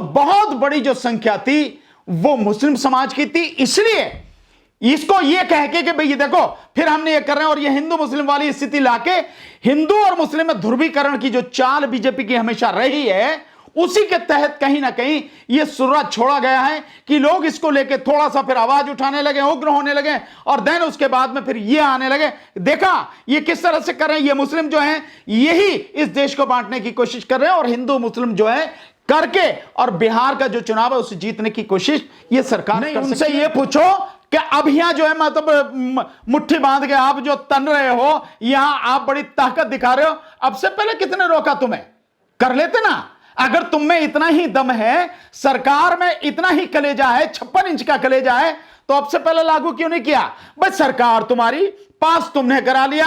बहुत बड़ी जो संख्या थी वो मुस्लिम समाज की थी। इसलिए इसको ये कह के भाई ये देखो फिर हमने ये कर रहे हैं, और ये हिंदू मुस्लिम वाली स्थिति लाके हिंदू और मुस्लिम में ध्रुवीकरण की जो चाल बीजेपी की हमेशा रही है, उसी के तहत कहीं ना कहीं यह सुर्रा छोड़ा गया है कि लोग इसको लेके थोड़ा सा फिर आवाज उठाने लगे, उग्र होने लगे, और देन उसके बाद में फिर ये आने लगे। देखा ये किस तरह से कर रहे हैं, ये मुस्लिम जो हैं यही इस देश को बांटने की कोशिश कर रहे हैं, और हिंदू मुस्लिम जो है करके और बिहार का जो चुनाव है उसे जीतने की कोशिश ये सरकार नहीं। उनसे ये पूछो कि अब यहां जो है मतलब मुट्ठी बांध के आप जो तन रहे हो, यहां आप बड़ी ताकत दिखा रहे हो, अब से पहले कितने रोका तुम्हें? कर लेते ना। अगर तुम में इतना ही दम है, सरकार में इतना ही कलेजा है, 56 इंच का कलेजा है, तो अब से पहले लागू क्यों नहीं किया? बस सरकार तुम्हारी पास तुमने करा लिया,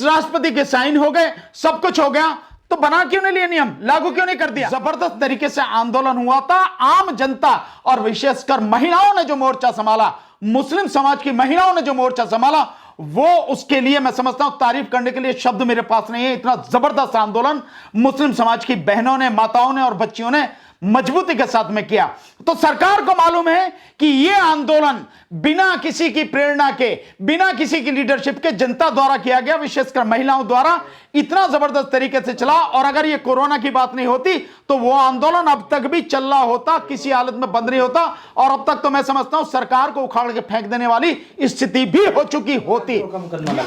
राष्ट्रपति के साइन हो गए, सब कुछ हो गया, तो बना क्यों नहीं लिया नियम, लागू क्यों नहीं कर दिया? जबरदस्त तरीके से आंदोलन हुआ था, आम जनता और विशेषकर महिलाओं ने जो मोर्चा संभाला, मुस्लिम समाज की महिलाओं ने जो मोर्चा संभाला, वो उसके लिए मैं समझता हूं तारीफ करने के लिए शब्द मेरे पास नहीं है। इतना जबरदस्त आंदोलन मुस्लिम समाज की बहनों ने, माताओं ने और बच्चियों ने मजबूती के साथ में किया। तो सरकार को मालूम है कि यह आंदोलन बिना किसी की प्रेरणा के, बिना किसी की लीडरशिप के जनता द्वारा किया गया, विशेषकर महिलाओं द्वारा इतना जबरदस्त तरीके से चला। और अगर यह कोरोना की बात नहीं होती तो वो आंदोलन अब तक भी चल रहा होता, किसी हालत में बंद नहीं होता, और अब तक तो मैं समझता हूं सरकार को उखाड़ के फेंक देने वाली स्थिति भी हो चुकी होती।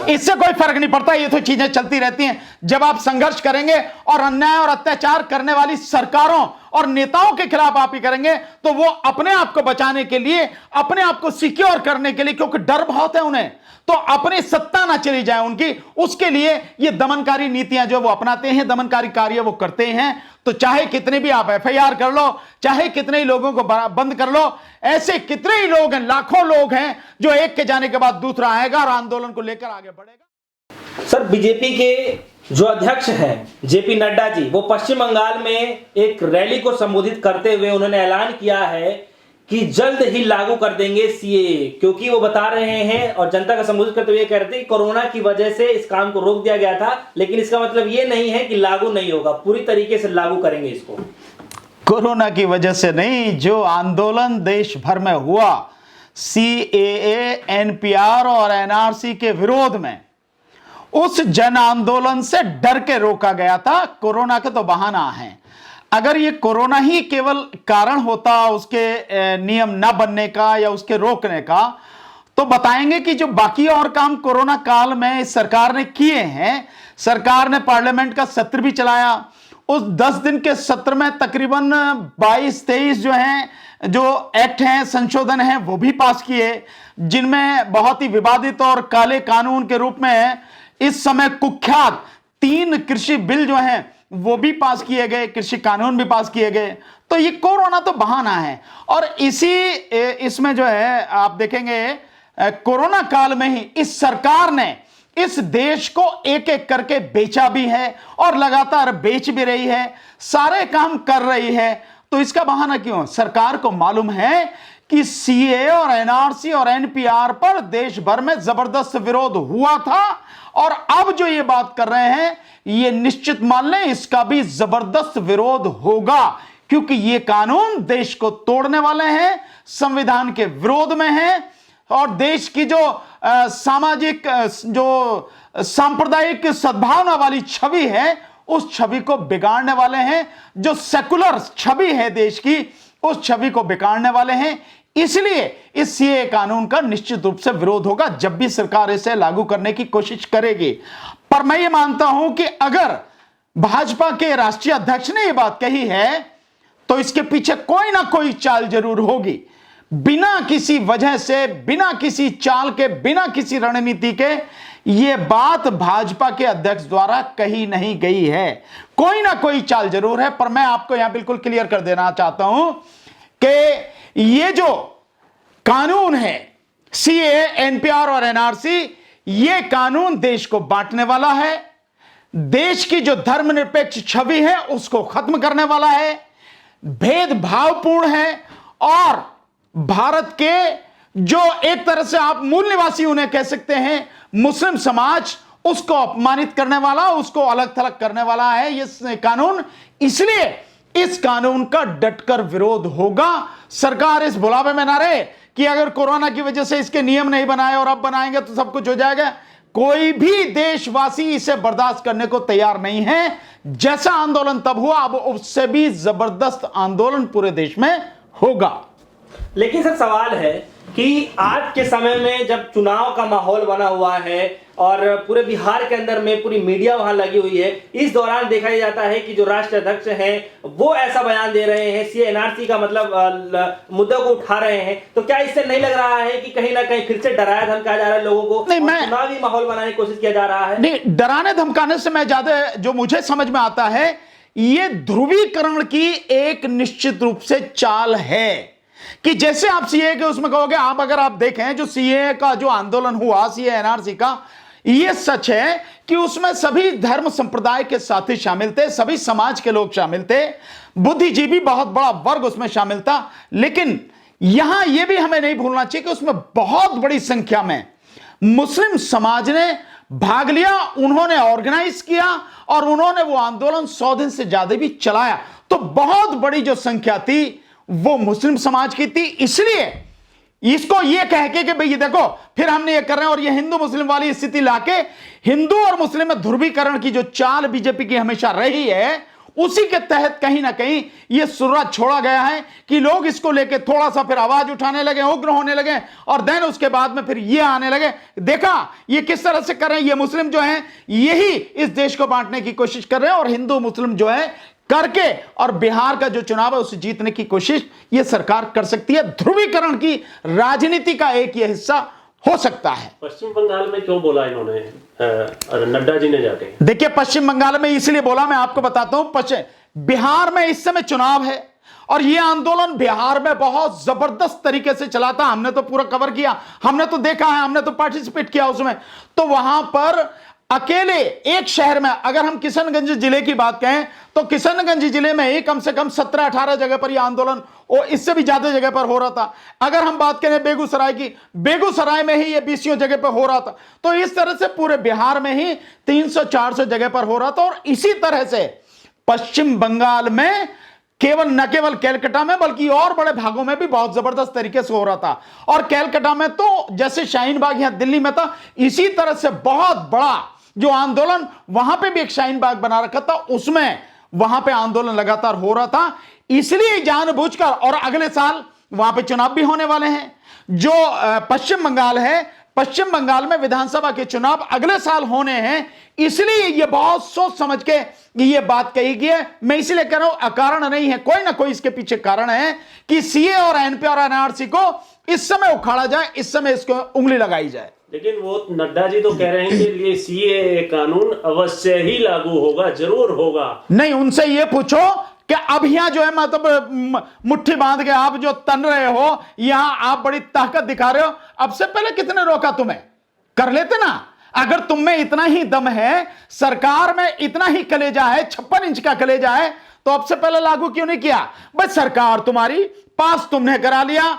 इससे कोई फर्क नहीं पड़ता, ये तो चीजें चलती रहती हैं। जब आप संघर्ष करेंगे और अन्याय और अत्याचार करने वाली सरकारों और नेताओं के खिलाफ आप ही करेंगे, तो वो अपने आप को बचाने के लिए, अपने आप को सिक्योर करने के लिए, क्योंकि डर बहुत है उन्हें, तो अपनी सत्ता ना चली जाए उनकी, उसके लिए ये दमनकारी नीतियां जो वो अपनाते हैं, दमनकारी कार्य वो करते हैं। तो चाहे कितने भी आप एफआईआर कर लो, चाहे कितने ही लोगों को बंद कर लो, ऐसे कितने ही लोग हैं, लाखों लोग हैं जो एक के जाने के बाद दूसरा आएगा और आंदोलन को लेकर आगे बढ़ेगा। सर, बीजेपी के जो अध्यक्ष हैं जेपी नड्डा जी, वो पश्चिम बंगाल में एक रैली को संबोधित करते हुए उन्होंने ऐलान किया है कि जल्द ही लागू कर देंगे सीएए, क्योंकि वो बता रहे हैं और जनता का संबोधित करते हुए कह रहे थे कि कोरोना की वजह से इस काम को रोक दिया गया था, लेकिन इसका मतलब ये नहीं है कि लागू नहीं होगा, पूरी तरीके से लागू करेंगे इसको। कोरोना की वजह से नहीं, जो आंदोलन देश भर में हुआ सीएए, एनपीआर और एनआरसी के विरोध में, उस जन आंदोलन से डर के रोका गया था। कोरोना के तो बहाना है। अगर ये कोरोना ही केवल कारण होता उसके नियम न बनने का या उसके रोकने का, तो बताएंगे कि जो बाकी और काम कोरोना काल में सरकार ने किए हैं, सरकार ने पार्लियामेंट का सत्र भी चलाया, उस 10 दिन के सत्र में तकरीबन 22-23 जो हैं, जो एक्ट हैं, संशोधन हैं, वो भी पास किए, जिनमें बहुत ही विवादित और काले कानून के रूप में इस समय कुख्यात 3 कृषि बिल जो हैं वो भी पास किए गए, कृषि कानून भी पास किए गए। तो ये कोरोना तो बहाना है। और इसमें जो है आप देखेंगे कोरोना काल में ही इस सरकार ने इस देश को एक एक करके बेचा भी है और लगातार बेच भी रही है, सारे काम कर रही है। तो इसका बहाना क्यों? सरकार को मालूम है कि सीए और एनआरसी और एनपीआर पर देश भर में जबरदस्त विरोध हुआ था, और अब जो ये बात कर रहे हैं ये निश्चित मान लें इसका भी जबरदस्त विरोध होगा, क्योंकि ये कानून देश को तोड़ने वाले हैं, संविधान के विरोध में हैं, और देश की जो सामाजिक जो सांप्रदायिक सद्भावना वाली छवि है उस छवि को बिगाड़ने वाले हैं। जो सेकुलर छवि है देश की, उस छवि को बिगाड़ने वाले हैं। इसलिए इस सीए कानून का निश्चित रूप से विरोध होगा जब भी सरकार इसे लागू करने की कोशिश करेगी। पर मैं ये मानता हूं कि अगर भाजपा के राष्ट्रीय अध्यक्ष ने यह बात कही है तो इसके पीछे कोई ना कोई चाल जरूर होगी। बिना किसी वजह से, बिना किसी चाल के, बिना किसी रणनीति के यह बात भाजपा के अध्यक्ष द्वारा कही नहीं गई है। कोई ना कोई चाल जरूर है। पर मैं आपको यहां बिल्कुल क्लियर कर देना चाहता हूं कि ये जो कानून है सीए, एनपीआर और एनआरसी, ये कानून देश को बांटने वाला है, देश की जो धर्मनिरपेक्ष छवि है उसको खत्म करने वाला है, भेदभावपूर्ण है, और भारत के जो एक तरह से आप मूल निवासी उन्हें कह सकते हैं मुस्लिम समाज, उसको अपमानित करने वाला, उसको अलग थलग करने वाला है ये कानून। इसलिए इस कानून का डटकर विरोध होगा। सरकार इस बुलावे में ना रहे कि अगर कोरोना की वजह से इसके नियम नहीं बनाए और अब बनाएंगे तो सब कुछ हो जाएगा। कोई भी देशवासी इसे बर्दाश्त करने को तैयार नहीं है। जैसा आंदोलन तब हुआ, अब उससे भी जबरदस्त आंदोलन पूरे देश में होगा। लेकिन सर सवाल है कि आज के समय में जब चुनाव का माहौल बना हुआ है और पूरे बिहार के अंदर में पूरी मीडिया वहां लगी हुई है, इस दौरान देखा जाता है कि जो राष्ट्रीय अध्यक्ष हैं वो ऐसा बयान दे रहे हैं, सीए एनआरसी का मतलब मुद्दे को उठा रहे हैं, तो क्या इससे नहीं लग रहा है कि कहीं ना कहीं फिर से डराया धमकाया जा रहा है लोगों को? नहीं, और चुनावी माहौल बनाने की कोशिश किया जा रहा है? नहीं, डराने धमकाने से मैं ज्यादा जो मुझे समझ में आता है, ये ध्रुवीकरण की एक निश्चित रूप से चाल है कि जैसे आप सीए के उसमें कहोगे, आप अगर आप देखें जो सीए का जो आंदोलन हुआ, सीए एनआरसी का, यह सच है कि उसमें सभी धर्म संप्रदाय के साथी शामिल थे, सभी समाज के लोग शामिल थे, बुद्धिजीवी बहुत बड़ा वर्ग उसमें शामिल था। लेकिन यहां यह भी हमें नहीं भूलना चाहिए कि उसमें बहुत बड़ी संख्या में मुस्लिम समाज ने भाग लिया, उन्होंने ऑर्गेनाइज किया और उन्होंने वो आंदोलन 100 दिन से ज्यादा भी चलाया। तो बहुत बड़ी जो संख्या थी वो मुस्लिम समाज की थी। इसलिए इसको ये कह के कि भाई ये देखो फिर हमने ये कर रहे हैं, और ये हिंदू मुस्लिम वाली स्थिति लाके हिंदू और मुस्लिम में ध्रुवीकरण की जो चाल बीजेपी की हमेशा रही है, उसी के तहत कहीं ना कहीं ये सुर्रा छोड़ा गया है कि लोग इसको लेके थोड़ा सा फिर आवाज उठाने लगे, उग्र होने लगे, और देन उसके बाद में फिर ये आने लगे, देखा ये किस तरह से कर रहे हैं, ये मुस्लिम जो हैं यही इस देश को बांटने की कोशिश कर रहे हैं, और हिंदू मुस्लिम जो है करके और बिहार का जो चुनाव है उसे जीतने की कोशिश ये सरकार कर सकती है। ध्रुवीकरण की राजनीति का एक ये हिस्सा हो सकता है। पश्चिम बंगाल में क्यों बोला इन्होंने, नड्डा जी ने जाके? देखिए, पश्चिम बंगाल में इसलिए बोला, मैं आपको बताता हूं, पश्चिम बिहार में इस समय चुनाव है और यह आंदोलन बिहार में बहुत जबरदस्त तरीके से चला था। हमने तो पूरा कवर किया, हमने तो देखा है, हमने तो पार्टिसिपेट किया उसमें। तो वहां पर अकेले एक शहर में, अगर हम किशनगंज जिले की बात कहें तो किशनगंज जिले में ही कम से कम 17-18 जगह पर यह आंदोलन, और इससे भी ज्यादा जगह पर हो रहा था। अगर हम बात करें बेगूसराय की, बेगूसराय में ही ये 20 जगह पर हो रहा था। तो इस तरह से पूरे बिहार में ही 300-400 जगह पर हो रहा था। और इसी तरह से पश्चिम बंगाल में न केवल कैलकाटा में बल्कि और बड़े भागों में भी बहुत जबरदस्त तरीके से हो रहा था। और कैलकाटा में तो जैसे शाहीन बाग यहां दिल्ली में था, इसी तरह से बहुत बड़ा जो आंदोलन, वहां पे भी एक शाहीन बाग बना रखा था, उसमें वहां पे आंदोलन लगातार हो रहा था। इसलिए जानबूझकर, और अगले साल वहां पे चुनाव भी होने वाले हैं। जो पश्चिम बंगाल है, पश्चिम बंगाल में विधानसभा के चुनाव अगले साल होने हैं, इसलिए यह बहुत सोच समझ के ये बात कही गई है। मैं इसलिए कह रहा हूं, अकारण नहीं है, कोई ना कोई इसके पीछे कारण है कि सीए और एनपी और एनआरसी को इस समय उखाड़ा जाए, इस समय इसको उंगली लगाई जाए। लेकिन वो नड्डा जी तो कह रहे हैं कि ये सीए कानून अवश्य ही लागू होगा, जरूर होगा। नहीं, उनसे ये पूछो कि अब यहां जो है मतलब मुट्ठी बांध के आप जो तन रहे हो, यहां आप बड़ी ताकत दिखा रहे हो, अब से पहले कितने रोका तुम्हें? कर लेते ना। अगर तुम में इतना ही दम है, सरकार में इतना ही कलेजा है, 56 इंच का कलेजा है, तो अब से पहले लागू क्यों नहीं किया? बस सरकार तुम्हारी पास तुमने करा लिया,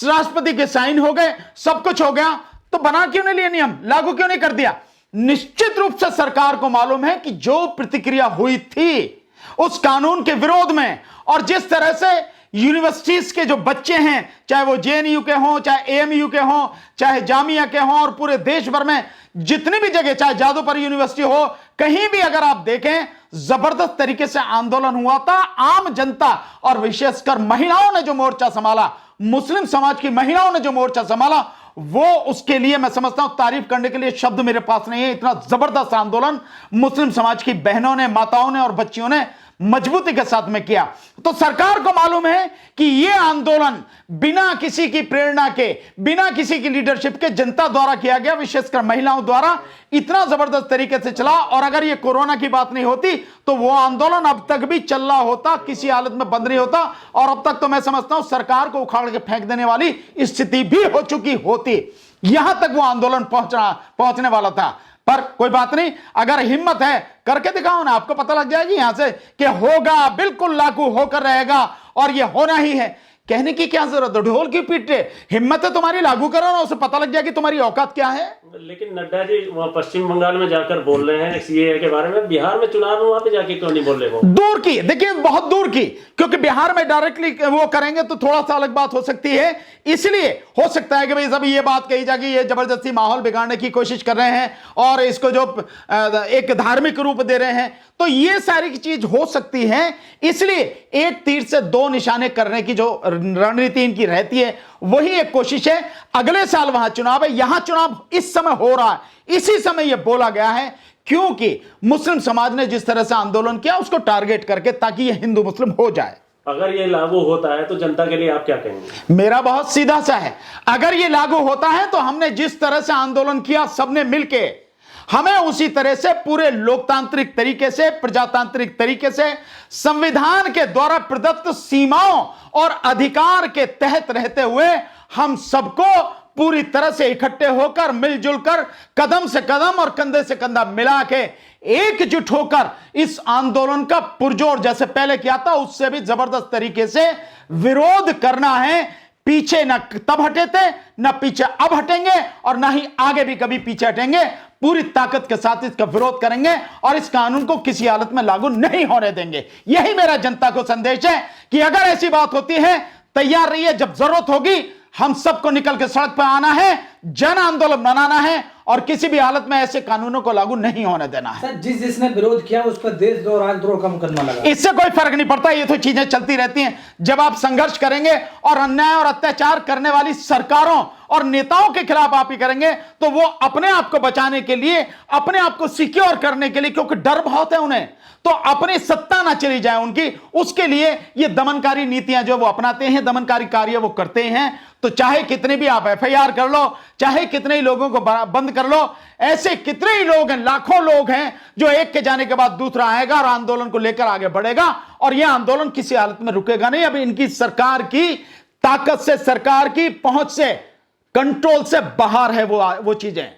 राष्ट्रपति के साइन हो गए, सब कुछ हो गया, तो बना क्यों नहीं लिया नियम, लागू क्यों नहीं कर दिया? निश्चित रूप से सरकार को मालूम है कि जो प्रतिक्रिया हुई थी उस कानून के विरोध में, और जिस तरह से यूनिवर्सिटीज के जो बच्चे हैं, चाहे वो जेएनयू के हों, चाहे एएमयू के हों, चाहे जामिया के हों, और पूरे देश भर में जितनी भी जगह, चाहे जादूपर यूनिवर्सिटी हो, कहीं भी अगर आप देखें जबरदस्त तरीके से आंदोलन हुआ था। आम जनता और विशेषकर महिलाओं ने जो मोर्चा संभाला, मुस्लिम समाज की महिलाओं ने जो मोर्चा संभाला, वो उसके लिए मैं समझता हूं तारीफ करने के लिए शब्द मेरे पास नहीं है। इतना जबरदस्त आंदोलन मुस्लिम समाज की बहनों ने, माताओं ने और बच्चियों ने मजबूती के साथ में किया। तो सरकार को मालूम है कि यह आंदोलन बिना किसी की प्रेरणा के, बिना किसी की लीडरशिप के जनता द्वारा किया गया, विशेषकर महिलाओं द्वारा इतना जबरदस्त तरीके से चला। और अगर यह कोरोना की बात नहीं होती तो वो आंदोलन अब तक भी चल रहा होता, किसी हालत में बंद नहीं होता, और अब तक तो मैं समझता हूं सरकार को उखाड़ के फेंक देने वाली स्थिति भी हो चुकी होती। यहां तक वो आंदोलन पहुंचने वाला था। पर कोई बात नहीं, अगर हिम्मत है करके दिखाओ ना, आपको पता लग जाएगी यहां से कि होगा, बिल्कुल लागू होकर रहेगा, और यह होना ही है। कहने की क्या जरूरत है, ढोल की पीटे, हिम्मत है तुम्हारी, लागू करो ना, उसे पता लग जाए कि तुम्हारी औकात क्या है। लेकिन नड्डा जी वहाँ पश्चिम बंगाल में जाकर बोल रहे हैं सीएए के बारे में, बिहार में चुनाव में वहां पे जाके क्यों नहीं बोल रहे वो? दूर की, देखिए बहुत दूर की, क्योंकि बिहार में डायरेक्टली वो करेंगे तो थोड़ा सा अलग बात हो सकती है, इसलिए हो सकता है कि भाई जब ये बात कही जाएगी ये जबरदस्ती माहौल बिगाड़ने की कोशिश कर रहे हैं और इसको जो एक धार्मिक रूप दे रहे हैं, तो ये सारी चीज हो सकती है। इसलिए एक तीर से दो निशाने करने की जो रणनीति इनकी रहती है वही एक कोशिश है। अगले साल वहां चुनाव है, यहां चुनाव इस समय हो रहा है, इसी समय यह बोला गया है क्योंकि मुस्लिम समाज ने जिस तरह से आंदोलन किया उसको टारगेट करके, ताकि यह हिंदू मुस्लिम हो जाए। अगर ये लागू होता है तो जनता के लिए आप क्या कहेंगे? मेरा बहुत सीधा सा है, अगर यह लागू होता है तो हमने जिस तरह से आंदोलन किया सबने मिलके, हमें उसी तरह से पूरे लोकतांत्रिक तरीके से, प्रजातांत्रिक तरीके से, संविधान के द्वारा प्रदत्त सीमाओं और अधिकार के तहत रहते हुए हम सबको पूरी तरह से इकट्ठे होकर, मिलजुल कर, कदम से कदम और कंधे से कंधा मिला के एकजुट होकर इस आंदोलन का पुरजोर, जैसे पहले किया था उससे भी जबरदस्त तरीके से विरोध करना है। पीछे न तब हटे थे, न पीछे अब हटेंगे और न ही आगे भी कभी पीछे हटेंगे। पूरी ताकत के साथ इसका विरोध करेंगे और इस कानून को किसी हालत में लागू नहीं होने देंगे। यही मेरा जनता को संदेश है कि अगर ऐसी बात होती है, तैयार रहिए, जब जरूरत होगी हम सबको निकल के सड़क पर आना है, जन आंदोलन बनाना है और किसी भी हालत में ऐसे कानूनों को लागू नहीं होने देना है। सर, जिसने विरोध किया उस पर देशद्रोह, राजद्रोह का मुकदमा लगा। इससे कोई फर्क नहीं पड़ता, ये तो चीजें चलती रहती हैं। जब आप संघर्ष करेंगे और अन्याय और अत्याचार करने वाली सरकारों और नेताओं के खिलाफ आप ही करेंगे, तो वो अपने आप को बचाने के लिए, अपने आप को सिक्योर करने के लिए, क्योंकि डर बहुत है उन्हें, तो अपनी सत्ता ना चली जाए उनकी, उसके लिए ये दमनकारी नीतियां जो वो अपनाते हैं, दमनकारी कार्य वो करते हैं। तो चाहे कितने भी आप एफआईआर कर लो, चाहे कितने ही लोगों को बंद कर लो, ऐसे कितने ही लोग हैं, लाखों लोग हैं जो एक के जाने के बाद दूसरा आएगा और आंदोलन को लेकर आगे बढ़ेगा और यह आंदोलन किसी हालत में रुकेगा नहीं। अब इनकी सरकार की ताकत से, सरकार की पहुंच से, कंट्रोल से बाहर है वो चीजें।